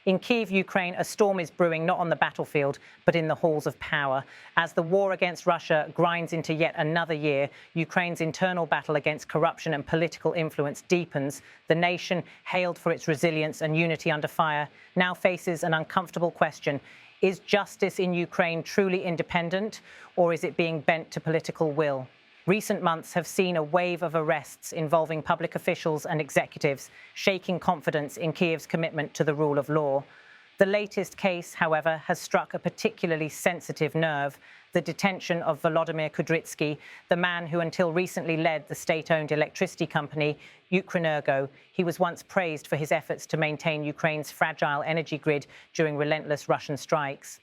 In Kyiv, Ukraine, a storm is brewing not on the battlefield, but in the halls of power. As the war against Russia grinds into yet another year, Ukraine's internal battle against corruption and political influence deepens. The nation, hailed for its resilience and unity under fire, now faces an uncomfortable question. Is justice in Ukraine truly independent, or is it being bent to political will? Recent months have seen a wave of arrests involving public officials and executives, shaking confidence in Kyiv's commitment to the rule of law. The latest case, however, has struck a particularly sensitive nerve: the detention of Volodymyr Kudrytskyi, the man who until recently led the state-owned electricity company Ukrenergo. He was once praised for his efforts to maintain Ukraine's fragile energy grid during relentless Russian strikes.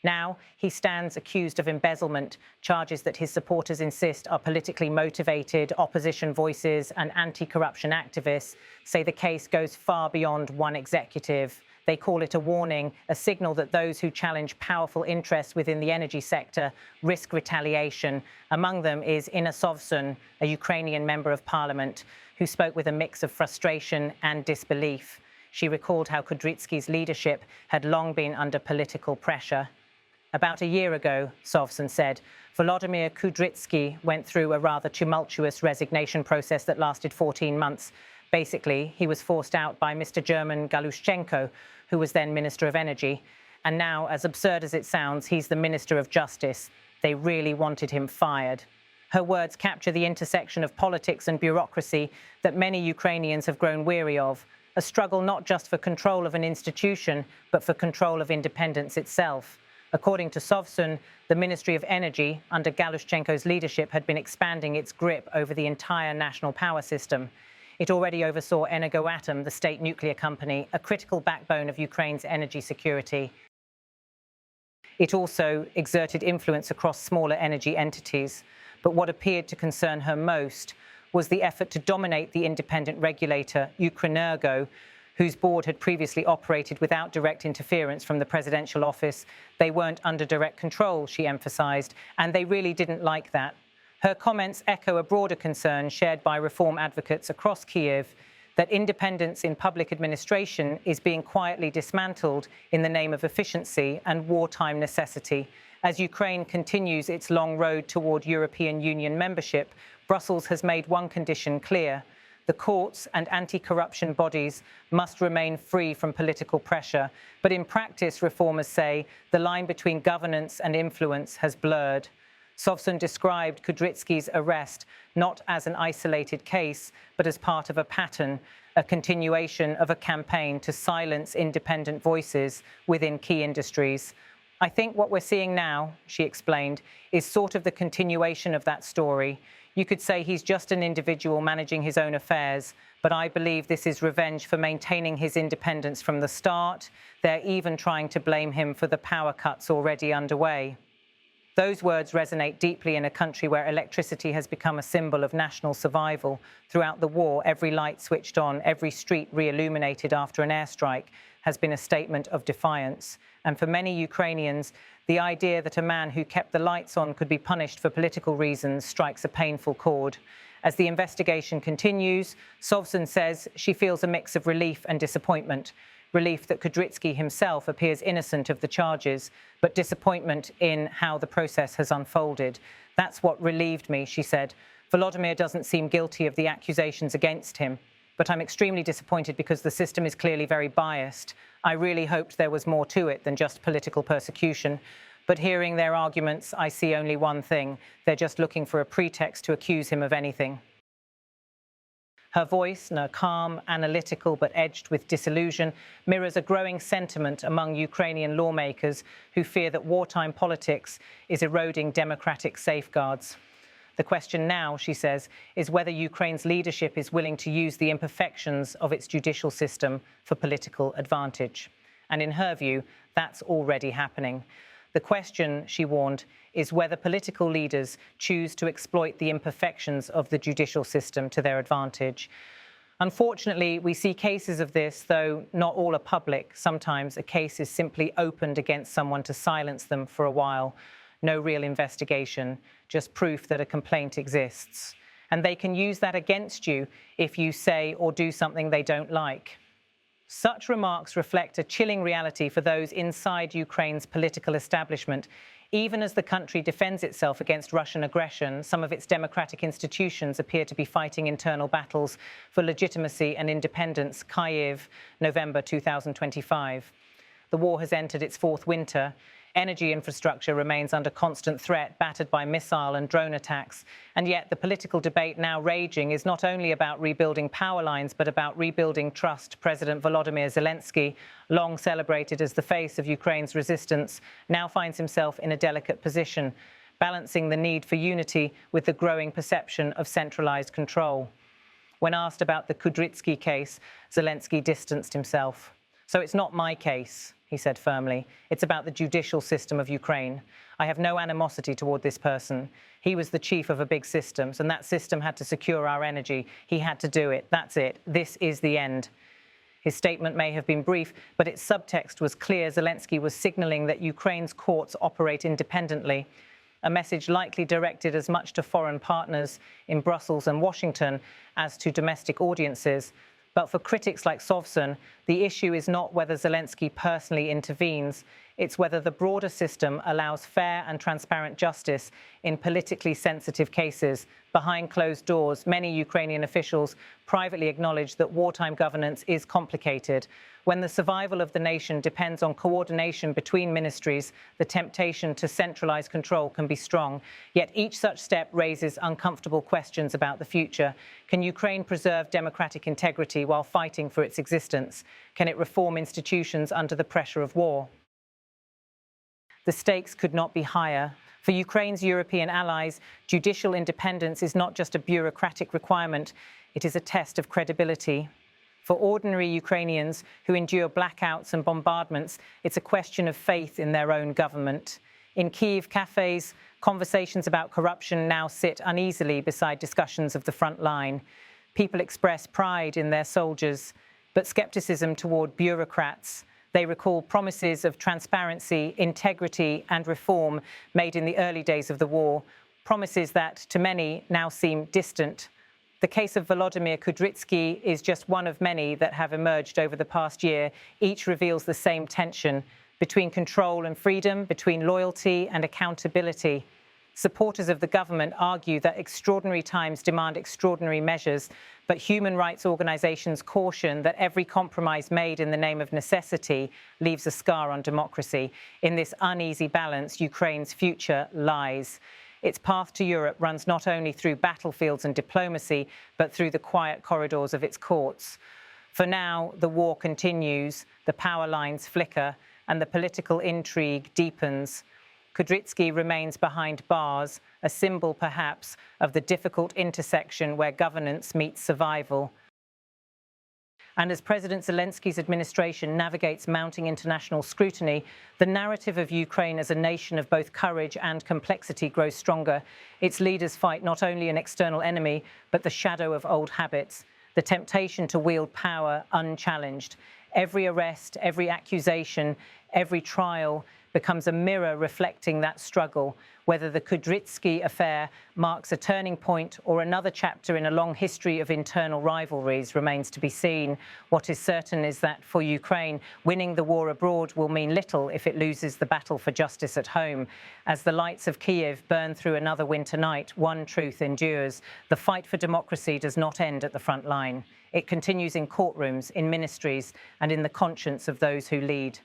Now he stands accused of embezzlement, charges that his supporters insist are politically motivated. Opposition voices and anti-corruption activists say the case goes far beyond one executive. They call it a warning, a signal that those who challenge powerful interests within the energy sector risk retaliation. Among them is Inna Sovsun, a Ukrainian member of parliament, who spoke with a mix of frustration and disbelief. She recalled how Kudrytskyi's leadership had long been under political pressure. About a year ago, Sovsun said, Volodymyr Kudrytskyi went through a rather tumultuous resignation process that lasted 14 months. Basically, he was forced out by Mr. German Galushchenko, who was then Minister of Energy. And now, as absurd as it sounds, he's the Minister of Justice. They really wanted him fired. Her words capture the intersection of politics and bureaucracy that many Ukrainians have grown weary of, a struggle not just for control of an institution, but for control of independence itself. According to Sovsun, the Ministry of Energy, under Galushchenko's leadership, had been expanding its grip over the entire national power system. It already oversaw Energoatom, the state nuclear company, a critical backbone of Ukraine's energy security. It also exerted influence across smaller energy entities. But what appeared to concern her most was the effort to dominate the independent regulator, Ukrenergo, whose board had previously operated without direct interference from the presidential office. They weren't under direct control, she emphasized, and they really didn't like that. Her comments echo a broader concern shared by reform advocates across Kyiv, that independence in public administration is being quietly dismantled in the name of efficiency and wartime necessity. As Ukraine continues its long road toward European Union membership, Brussels has made one condition clear: the courts and anti-corruption bodies must remain free from political pressure. But in practice, reformers say, the line between governance and influence has blurred. Sovsun described Kudrytskyi's arrest not as an isolated case, but as part of a pattern, a continuation of a campaign to silence independent voices within key industries. I think what we're seeing now, she explained, is sort of the continuation of that story. You could say he's just an individual managing his own affairs, but I believe this is revenge for maintaining his independence from the start. They're even trying to blame him for the power cuts already underway. Those words resonate deeply in a country where electricity has become a symbol of national survival. Throughout the war, every light switched on, every street re-illuminated after an airstrike has been a statement of defiance. And for many Ukrainians, the idea that a man who kept the lights on could be punished for political reasons strikes a painful chord. As the investigation continues, Sovsun says she feels a mix of relief and disappointment. Relief that Kudrytskyi himself appears innocent of the charges, but disappointment in how the process has unfolded. That's what relieved me, she said. Volodymyr doesn't seem guilty of the accusations against him, but I'm extremely disappointed because the system is clearly very biased. I really hoped there was more to it than just political persecution. But hearing their arguments, I see only one thing. They're just looking for a pretext to accuse him of anything. Her voice, no calm, analytical, but edged with disillusion, mirrors a growing sentiment among Ukrainian lawmakers who fear that wartime politics is eroding democratic safeguards. The question now, she says, is whether Ukraine's leadership is willing to use the imperfections of its judicial system for political advantage. And in her view, that's already happening. The question, she warned, is whether political leaders choose to exploit the imperfections of the judicial system to their advantage. Unfortunately, we see cases of this, though not all are public. Sometimes a case is simply opened against someone to silence them for a while. No real investigation, just proof that a complaint exists. And they can use that against you if you say or do something they don't like. Such remarks reflect a chilling reality for those inside Ukraine's political establishment. Even as the country defends itself against Russian aggression, some of its democratic institutions appear to be fighting internal battles for legitimacy and independence. Kyiv, November 2025. The war has entered its fourth winter. Energy infrastructure remains under constant threat, battered by missile and drone attacks. And yet the political debate now raging is not only about rebuilding power lines, but about rebuilding trust. President Volodymyr Zelensky, long celebrated as the face of Ukraine's resistance, now finds himself in a delicate position, balancing the need for unity with the growing perception of centralized control. When asked about the Kudrytskyi case, Zelensky distanced himself. "So it's not my case," he said firmly. "It's about the judicial system of Ukraine. I have no animosity toward this person. He was the chief of a big system, and that system had to secure our energy. He had to do it. That's it. This is the end." His statement may have been brief, but its subtext was clear. Zelensky was signaling that Ukraine's courts operate independently, a message likely directed as much to foreign partners in Brussels and Washington as to domestic audiences. But for critics like Sovsun, the issue is not whether Zelensky personally intervenes. It's whether the broader system allows fair and transparent justice in politically sensitive cases. Behind closed doors, many Ukrainian officials privately acknowledge that wartime governance is complicated. When the survival of the nation depends on coordination between ministries, the temptation to centralize control can be strong. Yet each such step raises uncomfortable questions about the future. Can Ukraine preserve democratic integrity while fighting for its existence? Can it reform institutions under the pressure of war? The stakes could not be higher. For Ukraine's European allies, judicial independence is not just a bureaucratic requirement, it is a test of credibility. For ordinary Ukrainians who endure blackouts and bombardments, it's a question of faith in their own government. In Kyiv cafes, conversations about corruption now sit uneasily beside discussions of the front line. People express pride in their soldiers, but skepticism toward bureaucrats. They recall promises of transparency, integrity, and reform made in the early days of the war, promises that, to many, now seem distant. The case of Volodymyr Kudrytskyi is just one of many that have emerged over the past year. Each reveals the same tension between control and freedom, between loyalty and accountability. Supporters of the government argue that extraordinary times demand extraordinary measures, but human rights organizations caution that every compromise made in the name of necessity leaves a scar on democracy. In this uneasy balance, Ukraine's future lies. Its path to Europe runs not only through battlefields and diplomacy, but through the quiet corridors of its courts. For now, the war continues, the power lines flicker, and the political intrigue deepens. Kudrytskyi remains behind bars, a symbol perhaps of the difficult intersection where governance meets survival. And as President Zelensky's administration navigates mounting international scrutiny, the narrative of Ukraine as a nation of both courage and complexity grows stronger. Its leaders fight not only an external enemy, but the shadow of old habits, the temptation to wield power unchallenged. Every arrest, every accusation, every trial becomes a mirror reflecting that struggle. Whether the Kudrytskyi affair marks a turning point or another chapter in a long history of internal rivalries remains to be seen. What is certain is that for Ukraine, winning the war abroad will mean little if it loses the battle for justice at home. As the lights of Kyiv burn through another winter night, one truth endures: the fight for democracy does not end at the front line. It continues in courtrooms, in ministries, and in the conscience of those who lead.